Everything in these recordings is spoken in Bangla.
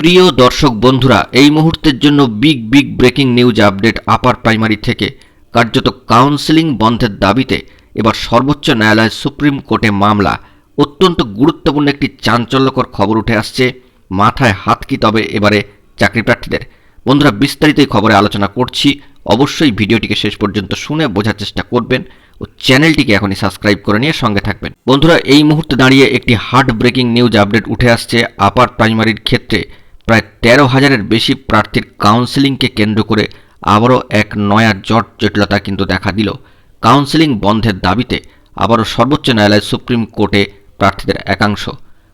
প্রিয় দর্শক বন্ধুরা, এই মুহূর্তের জন্য big breaking news update upper primary থেকে। কার্যত কাউন্সেলিং বন্ধের দাবিতে এবার সর্বোচ্চ ন্যায়ালয়ের সুপ্রিম কোর্টে মামলা। অত্যন্ত গুরুত্বপূর্ণ একটি চাঞ্চল্যকর খবর উঠে আসছে। মাথায় হাত কি তবে এবারে চাকরি প্রার্থীদের? বন্ধুরা, বিস্তারিত এই খবরে আলোচনা করছি। অবশ্যই ভিডিওটিকে শেষ পর্যন্ত শুনে বোঝার চেষ্টা করবেন ও চ্যানেলটিকে এখনই সাবস্ক্রাইব করে নিয়ে সঙ্গে থাকবেন। বন্ধুরা, এই মুহূর্তে দাঁড়িয়ে একটি হার্ট ব্রেকিং নিউজ আপডেট উঠে আসছে আপার প্রাইমারির ক্ষেত্রে। প্রায় 13,000-এর বেশি প্রার্থীর কাউন্সেলিংকে কেন্দ্র করে আবারও এক নয়া জটিলতা কিন্তু দেখা দিল। কাউন্সেলিং বন্ধের দাবিতে আবারও সর্বোচ্চ ন্যায়ালয় সুপ্রিম কোর্টে প্রার্থীদের একাংশ।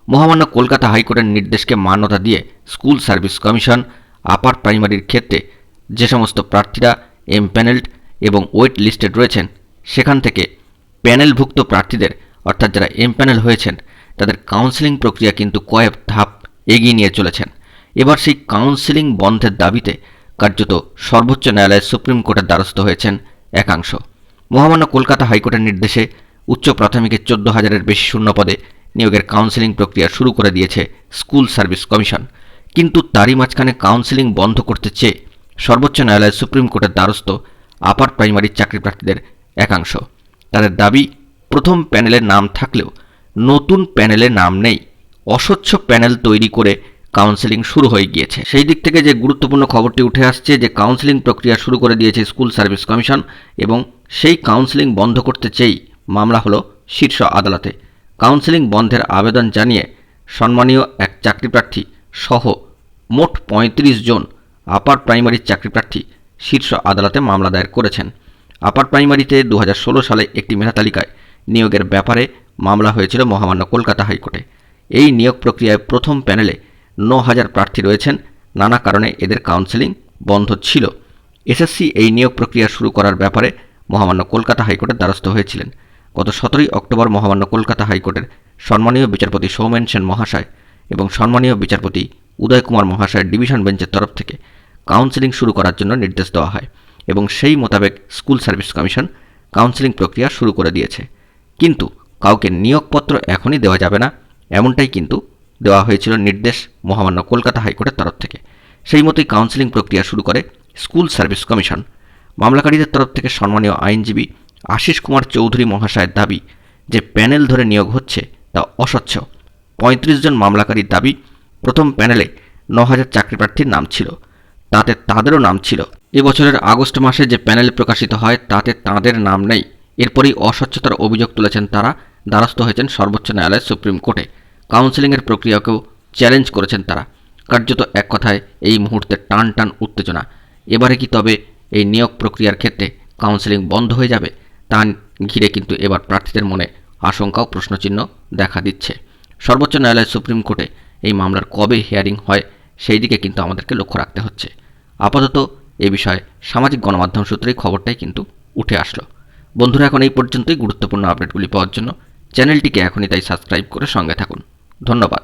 মহামান্য কলকাতা হাইকোর্টের নির্দেশকে মান্যতা দিয়ে স্কুল সার্ভিস কমিশন আপার প্রাইমারির ক্ষেত্রে যে সমস্ত প্রার্থীরা এমপ্যানেলড এবং ওয়েট লিস্টেড রয়েছেন, সেখান থেকে প্যানেলভুক্ত প্রার্থীদের অর্থাৎ যারা এমপ্যানেল হয়েছেন তাদের কাউন্সেলিং প্রক্রিয়া কিন্তু কয়েক ধাপ এগিয়ে নিয়ে চলেছেন। এবার সেই কাউন্সেলিং বন্ধের দাবিতে কার্যত সর্বোচ্চ ন্যায়ালয়ের সুপ্রিম কোর্টের দ্বারস্থ হয়েছেন একাংশ। মহামান্য কলকাতা হাইকোর্টের নির্দেশে উচ্চ প্রাথমিকের 14,000-এর বেশি শূন্যপদে নিয়োগের কাউন্সেলিং প্রক্রিয়া শুরু করে দিয়েছে স্কুল সার্ভিস কমিশন। কিন্তু তারই মাঝখানে কাউন্সেলিং বন্ধ করতে চেয়ে সর্বোচ্চ ন্যায়ালয়ের সুপ্রিম কোর্টের দ্বারস্থ আপার প্রাইমারির চাকরি প্রার্থীদের একাংশ। তাদের দাবি, প্রথম প্যানেলের নাম থাকলেও নতুন প্যানেলে নাম নেই। অস্বচ্ছ প্যানেল তৈরি করে কাউন্সেলিং শুরু হয়ে গিয়েছে। সেই দিক থেকে যে গুরুত্বপূর্ণ খবরটি উঠে আসছে যে কাউন্সেলিং প্রক্রিয়া শুরু করে দিয়েছে স্কুল সার্ভিস কমিশন এবং সেই কাউন্সেলিং বন্ধ করতে চেয়েই মামলা হলো শীর্ষ আদালতে। কাউন্সেলিং বন্ধের আবেদন জানিয়ে সম্মানীয় এক চাকরি প্রার্থী সহ মোট 35 জন আপার প্রাইমারির চাকরি প্রার্থী শীর্ষ আদালতে মামলা দায়ের করেছেন। আপার প্রাইমারিতে 2016 সালে একটি মেধা তালিকায় নিয়োগের ব্যাপারে মামলা হয়েছিল মহামান্য কলকাতা হাইকোর্টে। এই নিয়োগ প্রক্রিয়ায় প্রথম প্যানেলে 9,000 প্রার্থী রয়েছেন। নানা কারণে এদের কাউন্সেলিং বন্ধ ছিল। এসএসসি এই নিয়োগ প্রক্রিয়া শুরু করার ব্যাপারে মহামান্য কলকাতা হাইকোর্টের দ্বারস্থ হয়েছিলেন। গত 17 অক্টোবর মহামান্য কলকাতা হাইকোর্টের সম্মানীয় বিচারপতি সৌমেন সেন মহাশয় এবং সম্মানীয় বিচারপতি উদয় কুমার মহাশয়ের ডিভিশন বেঞ্চের তরফ থেকে কাউন্সেলিং শুরু করার জন্য নির্দেশ দেওয়া হয় এবং সেই মোতাবেক স্কুল সার্ভিস কমিশন কাউন্সেলিং প্রক্রিয়া শুরু করে দিয়েছে। কিন্তু কাউকে নিয়োগপত্র এখনই দেওয়া যাবে না, এমনটাই কিন্তু দেওয়া হয়েছিল নির্দেশ মহামান্য কলকাতা হাইকোর্টের তরফ থেকে। সেই মতোই কাউন্সেলিং প্রক্রিয়া শুরু করে স্কুল সার্ভিস কমিশন। মামলাকারীদের তরফ থেকে সম্মানীয় আইনজীবী আশিস কুমার চৌধুরী মহাশয়ের দাবি যে প্যানেল ধরে নিয়োগ হচ্ছে তা অস্বচ্ছ। 35 জন মামলাকারীর দাবি, প্রথম প্যানেলে 9,000 চাকরি প্রার্থীর নাম ছিল, তাতে তাদেরও নাম ছিল। এবছরের আগস্ট মাসে যে প্যানেল প্রকাশিত হয় তাতে তাদের নাম নেই। এরপরই অস্বচ্ছতার অভিযোগ তুলেছেন তারা। দ্বারস্থ হয়েছেন সর্বোচ্চ ন্যায়ালয়ের সুপ্রিম কোর্টে। কাউন্সেলিংয়ের প্রক্রিয়াকেও চ্যালেঞ্জ করেছেন তারা। কার্যত এক কথায় এই মুহূর্তে টান উত্তেজনা। এবারে কি তবে এই নিয়োগ প্রক্রিয়ার ক্ষেত্রে কাউন্সেলিং বন্ধ হয়ে যাবে? তা ঘিরে কিন্তু এবার প্রার্থীদের মনে আশঙ্কা ও প্রশ্নচিহ্ন দেখা দিচ্ছে। সর্বোচ্চ ন্যায়ালয়ের সুপ্রিম কোর্টে এই মামলার কবে হিয়ারিং হয় সেই দিকে কিন্তু আমাদেরকে লক্ষ্য রাখতে হচ্ছে। আপাতত এ বিষয়ে সামাজিক গণমাধ্যম সূত্রেই খবরটাই কিন্তু উঠে আসলো। বন্ধুরা, এখন এই পর্যন্তই। গুরুত্বপূর্ণ আপডেটগুলি পাওয়ার জন্য চ্যানেলটিকে এখনই তাই সাবস্ক্রাইব করে সঙ্গে থাকুন। ধন্যবাদ।